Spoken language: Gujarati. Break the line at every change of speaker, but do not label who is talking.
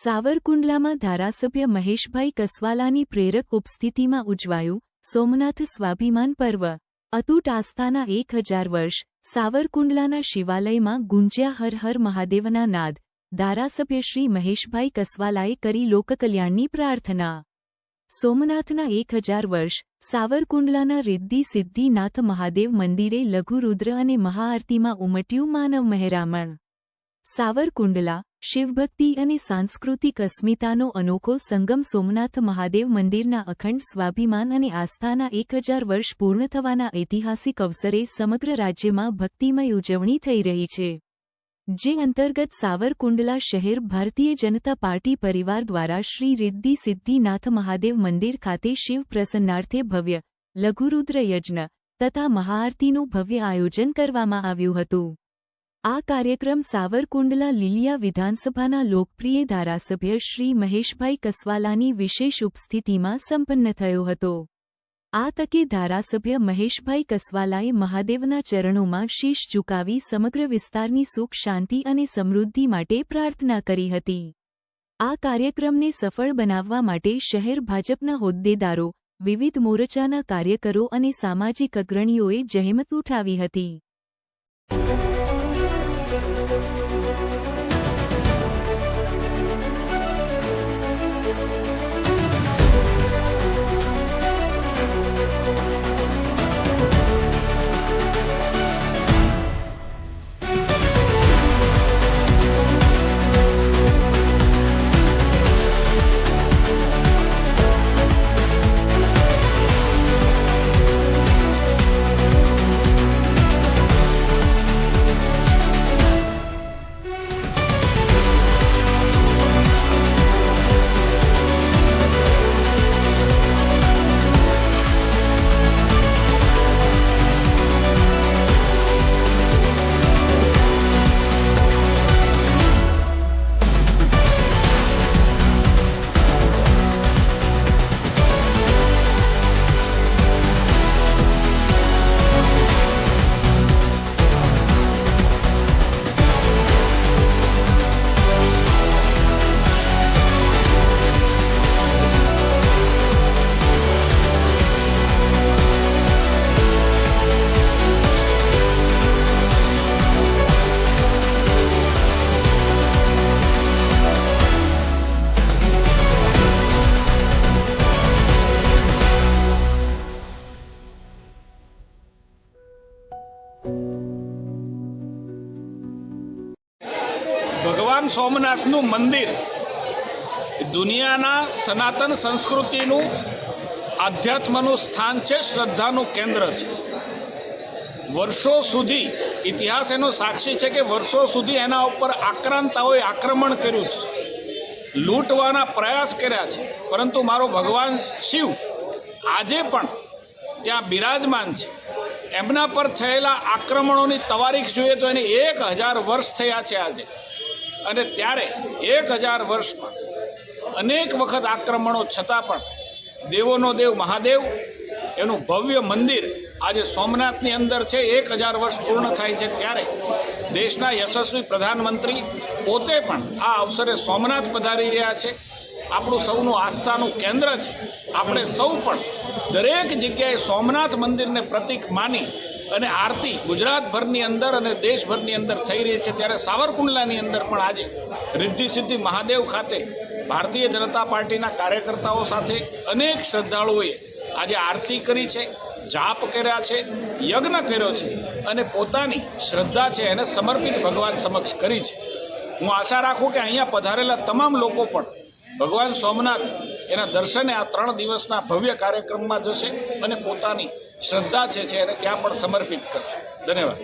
સાવરકુંડલામાં ધારાસભ્ય મહેશભાઈ કસવાલાની પ્રેરક ઉપસ્થિતિમાં ઉજવાયું સોમનાથ સ્વાભિમાન પર્વ। અતૂટ આસ્થાના 1000 વર્ષ સાવરકુંડલાના શિવાલયમાં ગુંજ્યા હર હર મહાદેવના નાદ। ધારાસભ્ય શ્રી મહેશભાઈ કસવાલાએ કરી લોકકલ્યાણની પ્રાર્થના। સોમનાથના 1000 વર્ષ સાવરકુંડલાના રિદ્ધિ સિદ્ધિનાથ મહાદેવ મંદિરે લઘુરુદ્ર અને મહાઆરતીમાં ઉમટ્યું માનવ મહેરામણ। સાવરકુંડલા શિવભક્તિ અને સાંસ્કૃતિક અસ્મિતાનો અનોખો સંગમ સોમનાથ મહાદેવ મંદિરના અખંડ સ્વાભિમાન અને આસ્થાના 1000 વર્ષ પૂર્ણ થવાના ઐતિહાસિક અવસરે સમગ્ર રાજ્યમાં ભક્તિમય ઉજવણી થઈ રહી છે, જે અંતર્ગત સાવરકુંડલા શહેર ભારતીય જનતા પાર્ટી પરિવાર દ્વારા શ્રી રિદ્ધિ સિદ્ધિનાથ મહાદેવ મંદિર ખાતે શિવ પ્રસન્નાર્થે ભવ્ય લઘુરુદ્ર યજ્ઞ તથા મહાઆરતીનું ભવ્ય આયોજન કરવામાં આવ્યું હતું। આ કાર્યક્રમ સાવરકુંડલા લીલિયા વિધાનસભાના લોકપ્રિય ધારાસભ્ય શ્રી મહેશભાઈ કસવાલાની વિશેષ ઉપસ્થિતિમાં સંપન્ન થયો હતો। આ તકે ધારાસભ્ય મહેશભાઈ કસવાલાએ મહાદેવના ચરણોમાં શીશ ઝુકાવી સમગ્ર વિસ્તારની સુખ શાંતિ અને સમૃદ્ધિ માટે પ્રાર્થના કરી હતી। આ કાર્યક્રમને સફળ બનાવવા માટે શહેર ભાજપના હોદ્દેદારો, વિવિધ મોરચાના કાર્યકરો અને સામાજિક અગ્રણીઓએ જહેમત ઉઠાવી હતી।
ભગવાન સોમનાથનું મંદિર દુનિયાના સનાતન સંસ્કૃતિનું આધ્યાત્મનું સ્થાન છે, શ્રદ્ધાનું કેન્દ્ર છે। વર્ષો સુધી ઇતિહાસ એનો સાક્ષી છે કે વર્ષો સુધી એના ઉપર આક્રાંતાઓએ આક્રમણ કર્યું છે, લૂંટવાના પ્રયાસ કર્યા છે, પરંતુ મારો ભગવાન શિવ આજે પણ ત્યાં બિરાજમાન છે। એમના પર થયેલા આક્રમણોની તવારીખ જોઈએ તો એને 1000 વર્ષ થયા છે આજે, અને ત્યારે 1000 વર્ષમાં અનેક વખત આક્રમણો છતાં પણ દેવોનો દેવ મહાદેવ એનું ભવ્ય મંદિર આજે સોમનાથની અંદર છે। 1000 વર્ષ પૂર્ણ થાય છે ત્યારે દેશના યશસ્વી પ્રધાનમંત્રી પોતે પણ આ અવસરે સોમનાથ પધારી રહ્યા છે। આપણું સૌનું આસ્થાનું કેન્દ્ર છે। આપણે સૌ પણ દરેક જગ્યાએ સોમનાથ મંદિરને પ્રતીક માની અને આરતી ગુજરાતભરની અંદર અને દેશભરની અંદર થઈ રહી છે, ત્યારે સાવરકુંડલાની અંદર પણ આજે રિદ્ધિ સિદ્ધિ મહાદેવ ખાતે ભારતીય જનતા પાર્ટીના કાર્યકર્તાઓ સાથે અનેક શ્રદ્ધાળુઓએ આજે આરતી કરી છે, જાપ કર્યા છે, યજ્ઞ કર્યો છે અને પોતાની શ્રદ્ધા છે એને સમર્પિત ભગવાન સમક્ષ કરી છે। હું આશા રાખું કે અહીંયા પધારેલા તમામ લોકો પણ ભગવાન સોમનાથ એના દર્શને આ 3 દિવસના ભવ્ય કાર્યક્રમમાં જશે અને પોતાની શ્રદ્ધા છે એને ત્યાં પણ સમર્પિત કરશે। ધન્યવાદ।